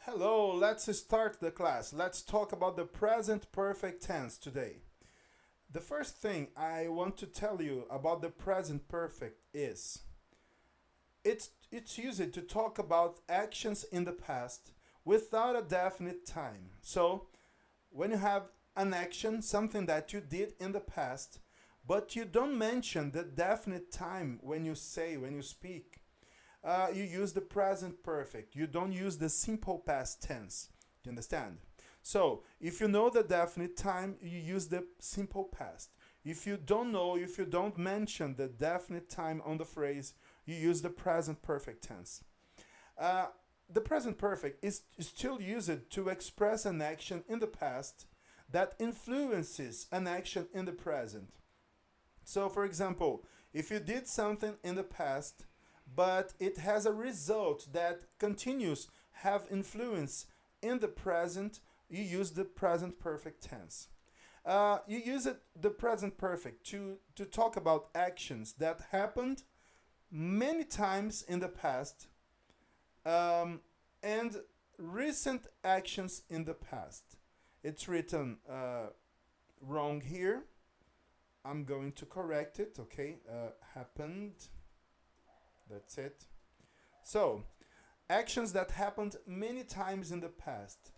Hello, let's start the class. Let's talk about the present perfect tense today. The first thing I want to tell you about the present perfect is it's used to talk about actions in the past without a definite time. So, when you have an action, something that you did in the past, but you don't mention the definite time when you speak, you use the present perfect. You don't use the simple past tense. You understand? So, if you know the definite time, you use the simple past. If you don't know, if you don't mention the definite time on the phrase, you use the present perfect tense. Uh, the present perfect is still used to express an action in the past that influences an action in the present. So, for example, if you did something in the past, but it has a result that continues have influence in the present, you use the present perfect tense. You use the present perfect to talk about actions that happened many times in the past um, and recent actions in the past. It's written wrong here. I'm going to correct it. Okay, happened. That's it. So, actions that happened many times in the past.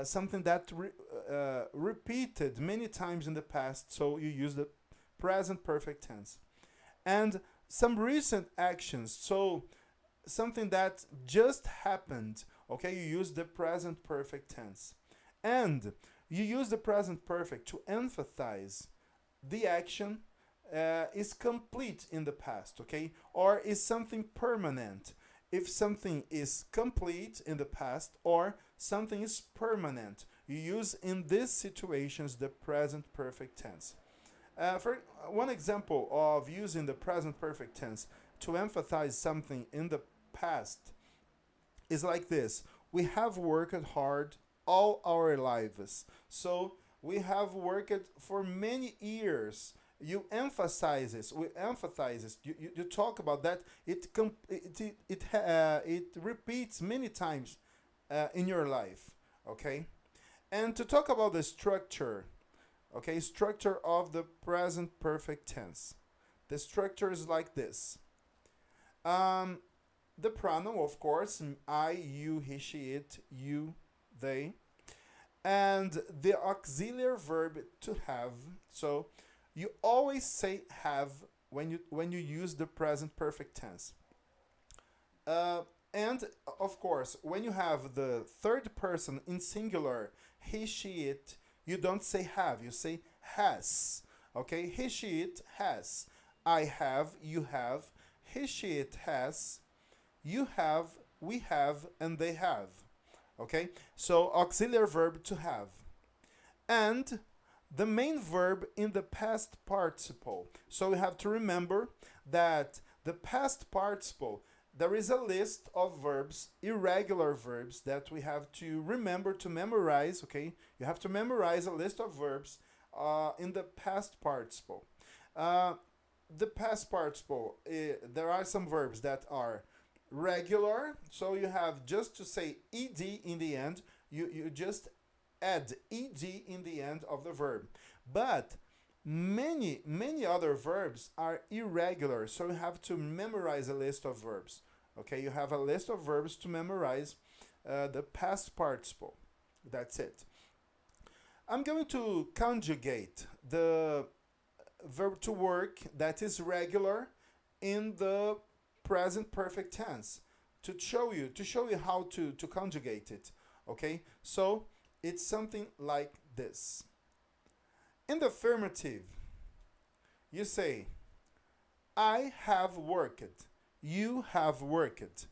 Something that repeated many times in the past, so you use the present perfect tense. And some recent actions, so something that just happened, okay, you use the present perfect tense. And you use the present perfect to emphasize the action is complete in the past, okay? Or is something permanent. If something is complete in the past or something is permanent, you use in these situations the present perfect tense. For one example of using the present perfect tense to emphasize something in the past is like this: we have worked hard all our lives. So we have worked for many years. You emphasizes, we emphasizes, you talk about that. It repeats many times in your life. Okay, and to talk about the structure, okay, structure of the present perfect tense. The structure is like this. Um, the pronoun, of course, I, you, he, she, it, you, they, and the auxiliary verb to have. So you always say have when you use the present perfect tense. Uh, and of course, when you have the third person in singular, he, she, it, you don't say have, you say has. Okay, he, she, it has. I have, you have. He, she, it has. You have, we have, and they have. Okay, so auxiliary verb to have. And the main verb in the past participle. So we have to remember that the past participle, there is a list of verbs, irregular verbs, that we have to remember to memorize. Okay, you have to memorize a list of verbs in the past participle. Uh, the past participle, there are some verbs that are regular, so you have just to say ed in the end. You just add ed in the end of the verb. But many other verbs are irregular, so you have to memorize a list of verbs. Okay, you have a list of verbs to memorize the past participle. That's it. I'm going to conjugate the verb to work that is regular in the present perfect tense to show you how to conjugate it. Okay, so it's something like this. In the affirmative, you say I have worked, you have worked,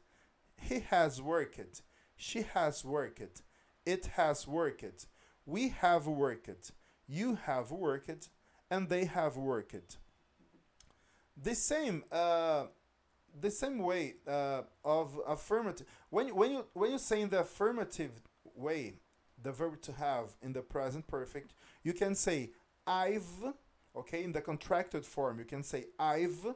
he has worked, she has worked, it has worked, we have worked, you have worked, and they have worked. The same the same way of affirmative. When you say in the affirmative way, the verb to have in the present perfect, you can say I've. Okay, in the contracted form, you can say I've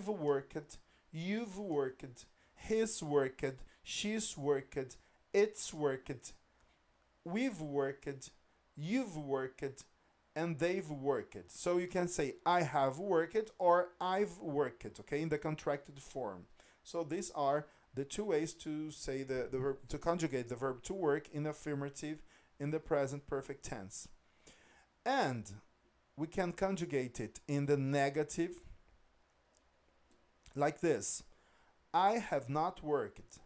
worked, you've worked, he's worked, she's worked, it's worked, we've worked, you've worked, and they've worked. So you can say I have worked or I've worked, okay, in the contracted form. So these are the two ways to say the verb, to conjugate the verb to work in affirmative in the present perfect tense. And we can conjugate it in the negative like this: I have not worked,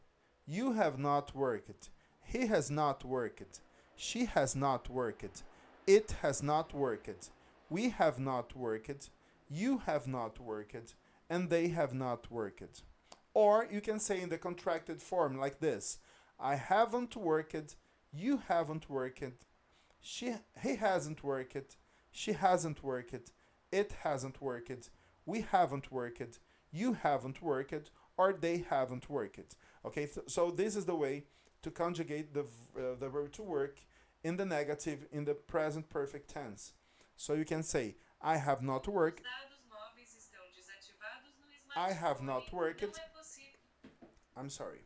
you have not worked, he has not worked, she has not worked, it has not worked, we have not worked, you have not worked, and they have not worked. Or you can say in the contracted form like this: I haven't worked, you haven't worked, he hasn't worked, she hasn't worked, it hasn't worked, we haven't worked, you haven't worked, or they haven't worked. Okay, so this is the way to conjugate the verb to work in the negative in the present perfect tense. So you can say I have not worked, I have not worked, I'm sorry,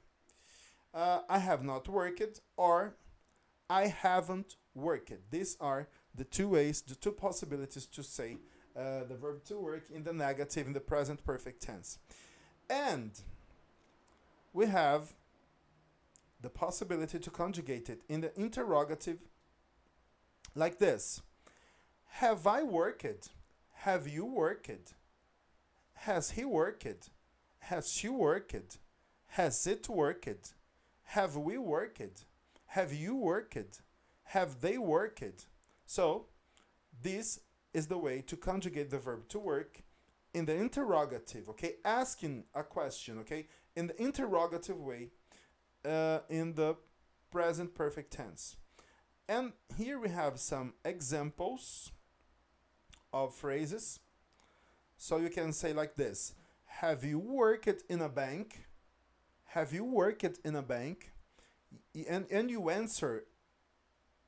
I have not worked, or I haven't worked. These are the two ways, the two possibilities to say the verb to work in the negative in the present perfect tense. And we have the possibility to conjugate it in the interrogative like this: have I worked? Have you worked? Has he worked? Has she worked? Has it worked? Have we worked? Have you worked? Have they worked? So, this is the way to conjugate the verb to work in the interrogative, okay? Asking a question, okay? In the interrogative way in the present perfect tense. And here we have some examples of phrases. So you can say like this: have you worked in a bank? Have you worked in a bank? And you answer,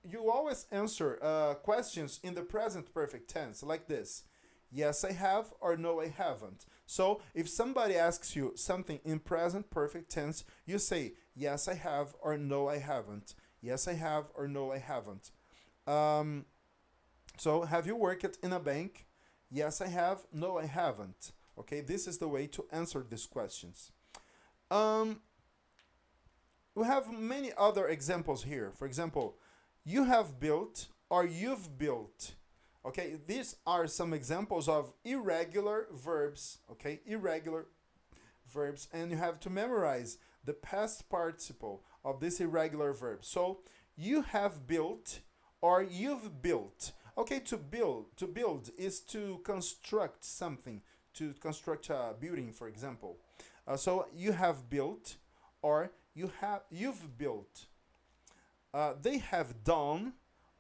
you always answer questions in the present perfect tense like this: yes, I have, or no, I haven't. So if somebody asks you something in present perfect tense, you say yes, I have, or no, I haven't. Yes, I have, or no, I haven't. So have you worked in a bank? Yes, I have. No, I haven't. Okay, this is the way to answer these questions. Um, we have many other examples here. For example, you have built or you've built. Okay, these are some examples of irregular verbs. Okay, irregular verbs, and you have to memorize the past participle of this irregular verb. So you have built or you've built. Okay, to build is to construct something, to construct a building, for example. So you have built or you've built. They have done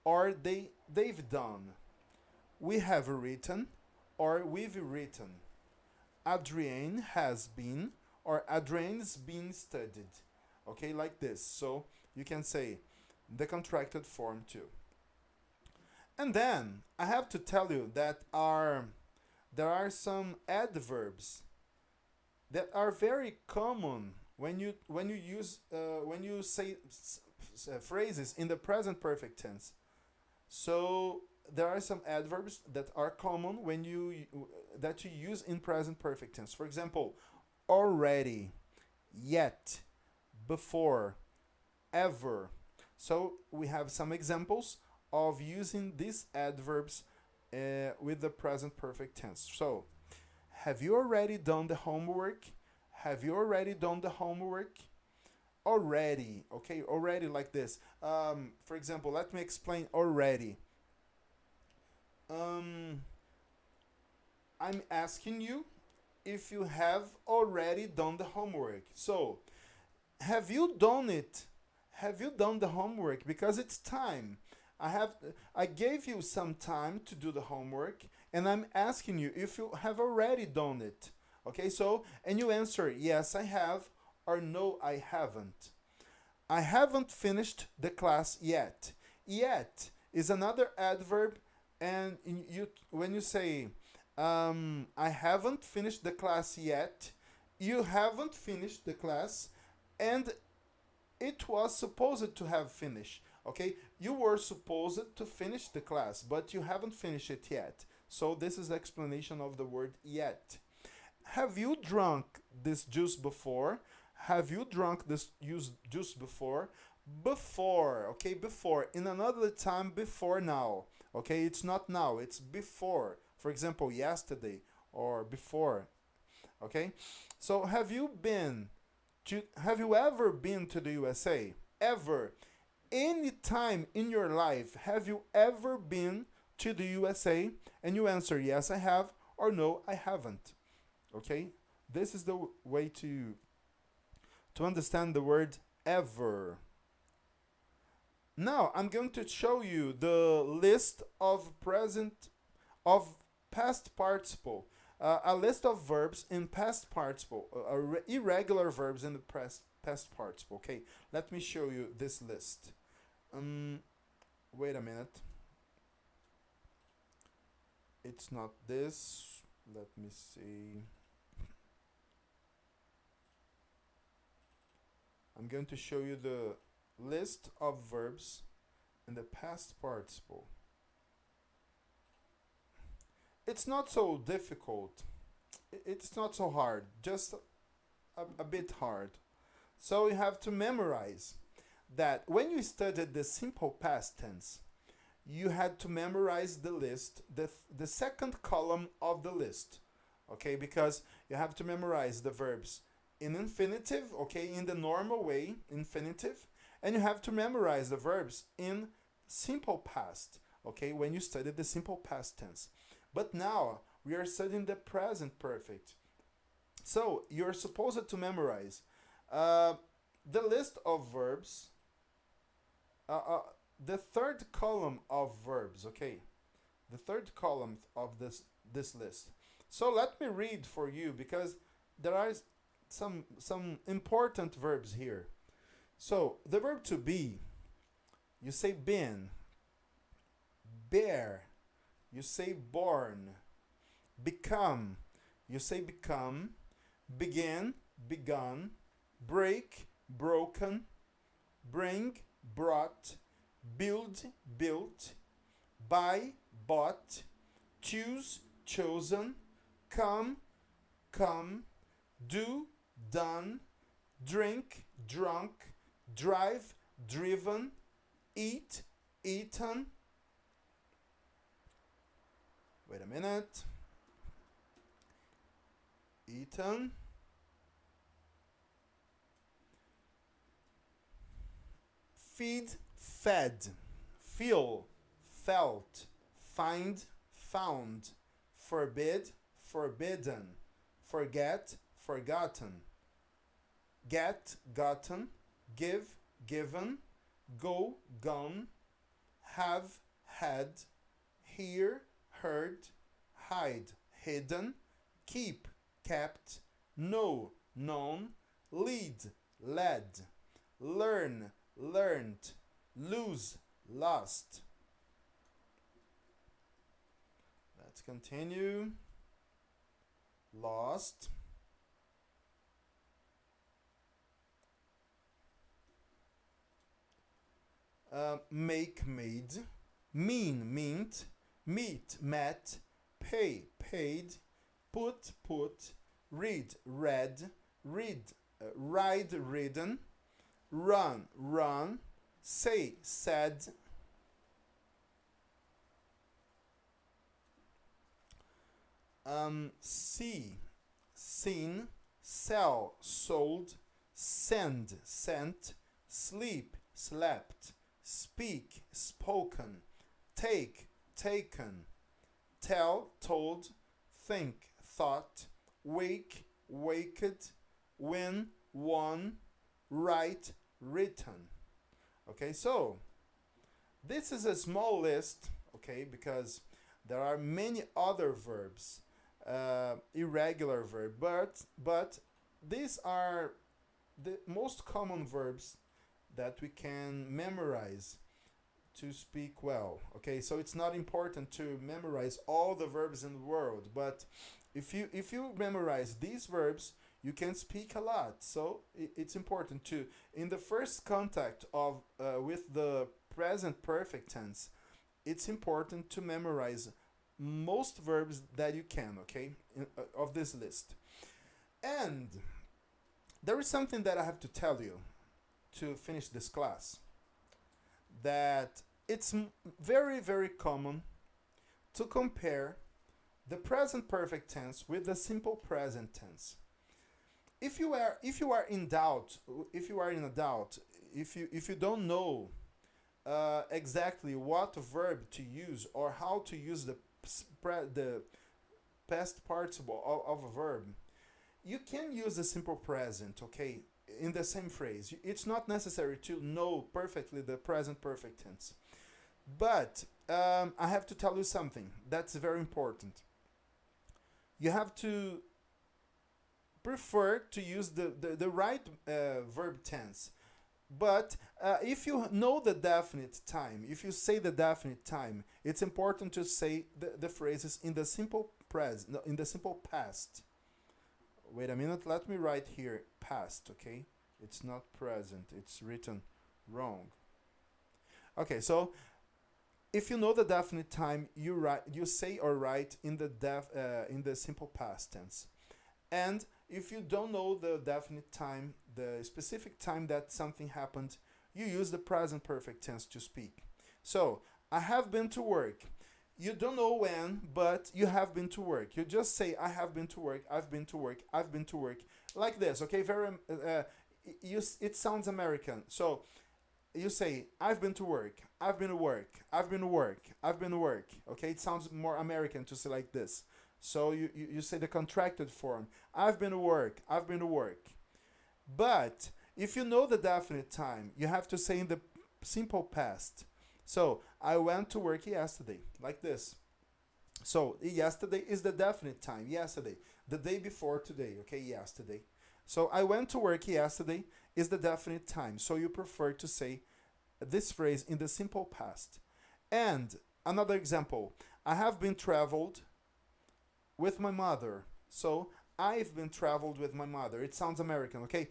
or they've done. We have written or we've written. Adrienne has been or Adrienne's been studied. Okay, like this. So you can say the contracted form too. And then I have to tell you that there are some adverbs that are very common when you use when you say phrases in the present perfect tense. So there are some adverbs that are common when you use in present perfect tense. For example, already, yet, before, ever. So we have some examples of using these adverbs with the present perfect tense. So, have you already done the homework? Have you already done the homework? Already, okay, already like this. For example, let me explain already. Um, I'm asking you if you have already done the homework. So, have you done it? Have you done the homework? Because it's time. I gave you some time to do the homework, and I'm asking you if you have already done it. Okay, so and you answer yes, I have, or no, I haven't. I haven't finished the class yet. Yet is another adverb, and you when you say I haven't finished the class yet, you haven't finished the class, and it was supposed to have finished. Okay, you were supposed to finish the class, but you haven't finished it yet. So this is the explanation of the word yet. Have you drunk this juice before? Have you drunk this juice before? Before, okay, before. In another time, before now. Okay, it's not now, it's before. For example, yesterday or before. Okay, so have you ever been to the USA? Ever? Any time in your life, have you ever been to the USA? And you answer yes, I have, or no, I haven't. Okay, this is the way to understand the word ever. Now I'm going to show you the list of past participle, a list of verbs in past participle, irregular verbs in the past participle. Okay, let me show you this list. Wait a minute. It's not this. Let me see. I'm going to show you the list of verbs in the past participle. It's not so difficult. It's not so hard, just a bit hard. So you have to memorize that when you studied the simple past tense, you had to memorize the list, the second column of the list. Okay, because you have to memorize the verbs in infinitive, okay, in the normal way, infinitive, and you have to memorize the verbs in simple past, okay, when you study the simple past tense. But now we are studying the present perfect. So you're supposed to memorize the list of verbs, the third column of verbs, okay, the third column of this list. So let me read for you because there are some important verbs here. So the verb to be, you say been, bear, you say born, become, you say become, begin, begun, break, broken, bring, brought, build, built, buy, bought, choose, chosen, come, do, done, drink, drunk, drive, driven, eat, eaten. Wait a minute. Eaten. Feed, fed, feel, felt, find, found, forbid, forbidden, forget, forgotten, get, gotten, give, given, go, gone, have, had, hear, heard, hide, hidden, keep, kept, know, known, lead, led, learn, learned, lose, lost. Let's continue. Lost. Make, made, mean, meant, meet, met, pay, paid, put, read, read, ride, ridden, run, run, say, said, see, seen, sell, sold, send, sent, sleep, slept, speak, spoken, take, taken, tell, told, think, thought, wake, waked, win, won, write, written. Okay, so this is a small list, okay, because there are many other verbs, irregular verb, but these are the most common verbs that we can memorize to speak well. Okay, so it's not important to memorize all the verbs in the world, but if you memorize these verbs, You can speak a lot, so it's important to, in the first contact of with the present perfect tense, it's important to memorize most verbs that you can, okay, of this list. And there is something that I have to tell you to finish this class, that it's very, very common to compare the present perfect tense with the simple present tense. If you are in doubt, if you are in a doubt, if you don't know exactly what verb to use or how to use the past participle of a verb, you can use the simple present, okay, in the same phrase. It's not necessary to know perfectly the present perfect tense. But I have to tell you something that's very important. You have to prefer to use the right verb tense. But if you know the definite time, if you say the definite time, it's important to say the phrases in the simple present, no, in the simple past. Wait a minute, let me write here past, okay? It's not present, it's written wrong. Okay, so if you know the definite time, you say or write in the simple past tense. And if you don't know the definite time, the specific time that something happened, you use the present perfect tense to speak. So, I have been to work. You don't know when, but you have been to work. You just say, I have been to work, I've been to work, I've been to work. Like this, okay? It sounds American. So, you say, I've been to work, I've been to work, I've been to work, I've been to work. Okay, it sounds more American to say like this. So you say the contracted form. I've been to work, I've been to work. But if you know the definite time, you have to say in the simple past. So I went to work yesterday, like this. So yesterday is the definite time, yesterday. The day before today, okay, yesterday. So I went to work yesterday is the definite time. So you prefer to say this phrase in the simple past. And another example, I have been traveled with my mother. So I've been traveled with my mother. It sounds American, okay?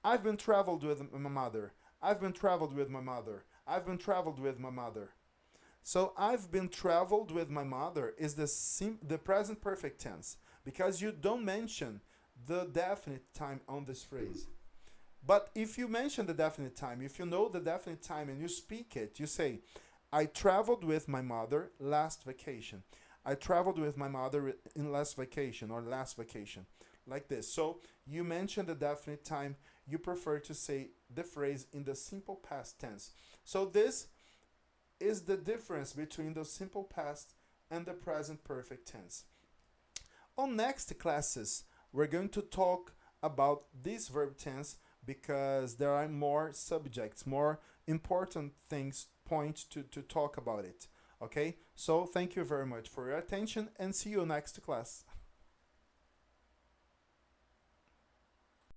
I've been traveled with my mother. I've been traveled with my mother. I've been traveled with my mother. So I've been traveled with my mother is the present perfect tense because you don't mention the definite time on this phrase. But if you mention the definite time, if you know the definite time and you speak it, you say, I traveled with my mother last vacation. I traveled with my mother in last vacation or last vacation. Like this. So you mention the definite time, you prefer to say the phrase in the simple past tense. So this is the difference between the simple past and the present perfect tense. On next classes, we're going to talk about this verb tense because there are more subjects, more important things, points to talk about it. Okay? So thank you very much for your attention and see you next class.